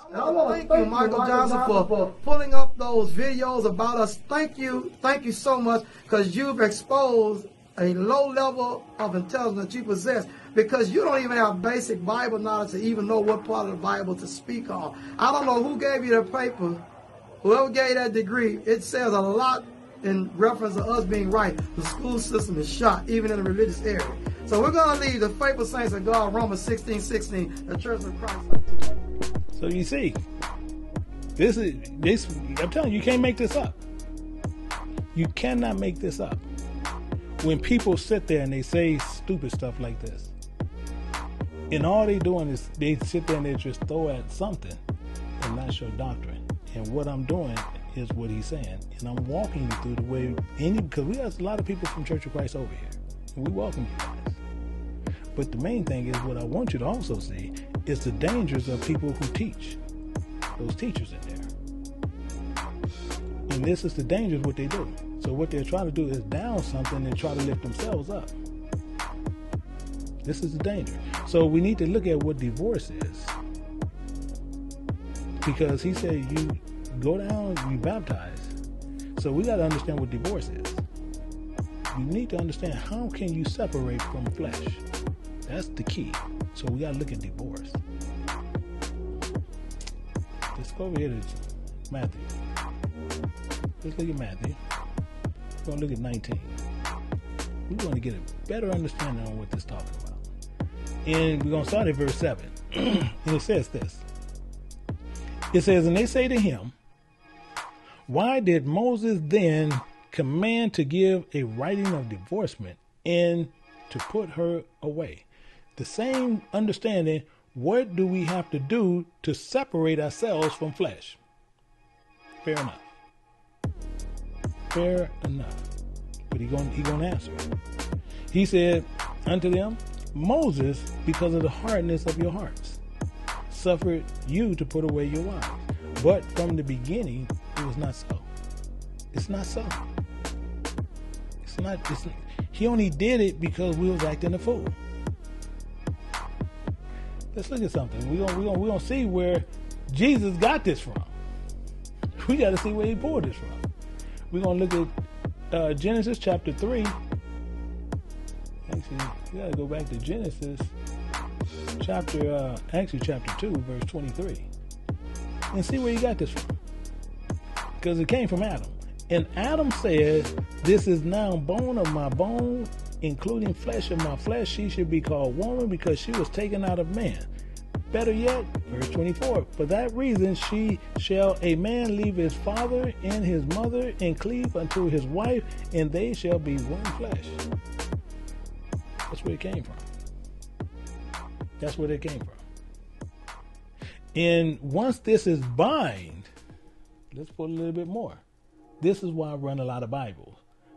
And I want to thank you, Michael Johnson, for pulling up those videos about us. Thank you so much, because you've exposed a low level of intelligence that you possess, because you don't even have basic Bible knowledge to even know what part of the Bible to speak on. I don't know who gave you the paper, whoever gave that degree. It says a lot in reference to us being right. The school system is shot, even in the religious area. So we're going to leave the faithful saints of God, Romans 16:16, the church of Christ. So you see, this. I'm telling you, you can't make this up. You cannot make this up. When people sit there and they say stupid stuff like this, and all they doing is they sit there and they just throw at something and not show doctrine. And what I'm doing is what he's saying, and I'm walking you through the way because we have a lot of people from Church of Christ over here, and we welcome you guys. But the main thing is, what I want you to also see is the dangers of people who teach, those teachers in there. And this is the dangers what they do. So what they're trying to do is down something and try to lift themselves up. This is the danger. So we need to look at what divorce is, because he said you go down, you baptize. So we got to understand what divorce is. You need to understand, how can you separate from flesh? That's the key. So we got to look at divorce. Let's go over here to Matthew. Let's look at Matthew. We're going to look at 19. We want to get a better understanding on what this is talking about. And we're going to start at verse 7. And it says this. It says, and they say to him, why did Moses then command to give a writing of divorcement and to put her away? The same understanding, what do we have to do to separate ourselves from flesh? Fair enough. Fair enough. But he gonna answer it. He said unto them, Moses, because of the hardness of your hearts, suffered you to put away your wives. But from the beginning, it was not so. It's not so. It's not. He only did it because we was acting a fool. Let's look at something. We gonna see where Jesus got this from. We got to see where he pulled this from. We're gonna look at Genesis chapter 3. Actually, we gotta go back to Genesis chapter 2, verse 23, and see where he got this from. Because it came from Adam. And Adam said, this is now bone of my bone, including flesh of my flesh. She should be called woman, because she was taken out of man. Better yet, verse 24, for that reason shall a man leave his father and his mother and cleave unto his wife, and they shall be one flesh. That's where it came from. That's where it came from. And once this is bind, let's put a little bit more. This is why I run a lot of Bibles,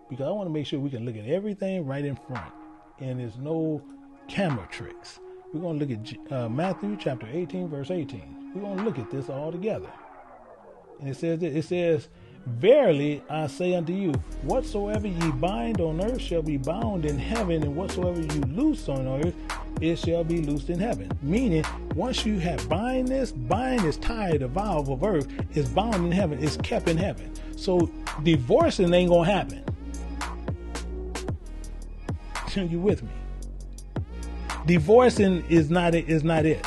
because I want to make sure we can look at everything right in front, and there's no camera tricks. We're going to look at Matthew chapter 18, verse 18. We're going to look at this all together. And it says, verily I say unto you, whatsoever ye bind on earth shall be bound in heaven, and whatsoever you loose on earth, it shall be loosed in heaven. Meaning, once you have bind is tied, the valve of earth is bound in heaven, it's kept in heaven. So divorcing ain't going to happen. You with me? Divorcing is not it.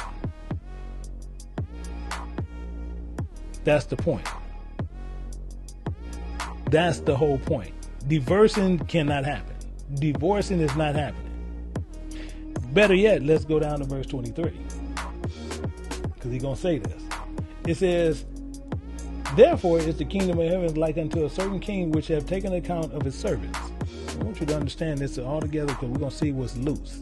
That's the point. That's the whole point. Divorcing cannot happen. Divorcing is not happening. Better yet, let's go down to verse 23. Because he's going to say this. It says, therefore is the kingdom of heaven like unto a certain king which have taken account of his servants. I want you to understand this all together, because we're going to see what's loose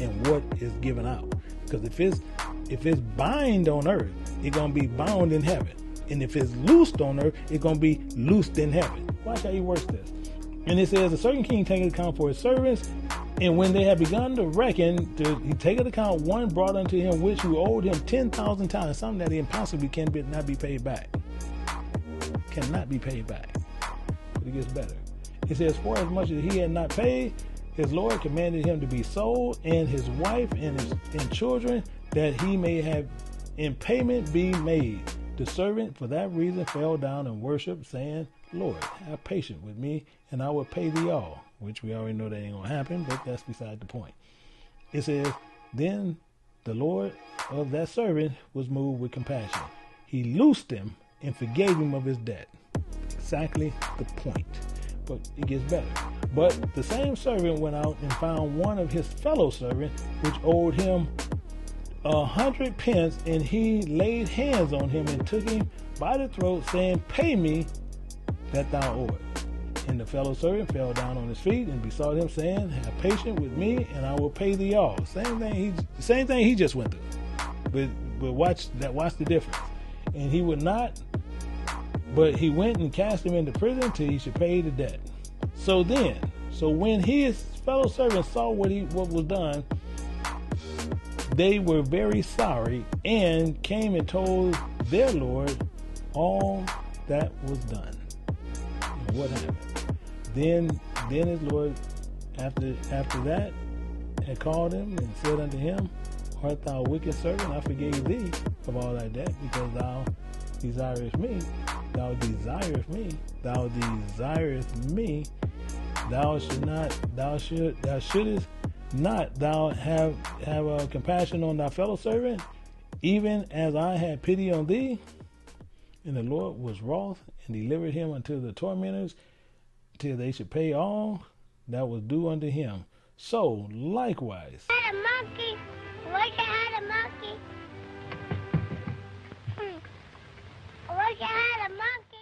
and what is given out. Because if it's bind on earth, it's going to be bound in heaven. And if it's loosed on earth, it's going to be loosed in heaven. Watch how he works this. And it says, a certain king taketh account for his servants, and when they have begun to reckon, he taketh account, one brought unto him which who owed him 10,000 talents, something that he impossibly cannot be paid back. Cannot be paid back. But it gets better. It says, for as much as he had not paid, his Lord commanded him to be sold, and his wife and children, that he may have and payment be made. The servant for that reason fell down and worshipped, saying, Lord, have patience with me, and I will pay thee all. Which we already know that ain't going to happen, but that's beside the point. It says, then the Lord of that servant was moved with compassion. He loosed him and forgave him of his debt. Exactly the point. But it gets better. But the same servant went out and found one of his fellow servants, which owed him 100 pence, and he laid hands on him and took him by the throat, saying, pay me that thou owest. And the fellow servant fell down on his feet and besought him, saying, have patience with me, and I will pay thee all. Same thing he just went through. But watch the difference. And he would not, but he went and cast him into prison till he should pay the debt. So when his fellow servants saw what was done, they were very sorry and came and told their Lord all that was done. And what happened? Then his Lord, after that, had called him and said unto him, art thou a wicked servant? I forgave thee of all thy debt, because thou desirest me. Thou desirest me. Thou shouldest not thou have compassion on thy fellow servant, even as I had pity on thee? And the Lord was wroth and delivered him unto the tormentors, till they should pay all that was due unto him. So likewise. I had a monkey. Wish I had a monkey. I wish I had a monkey.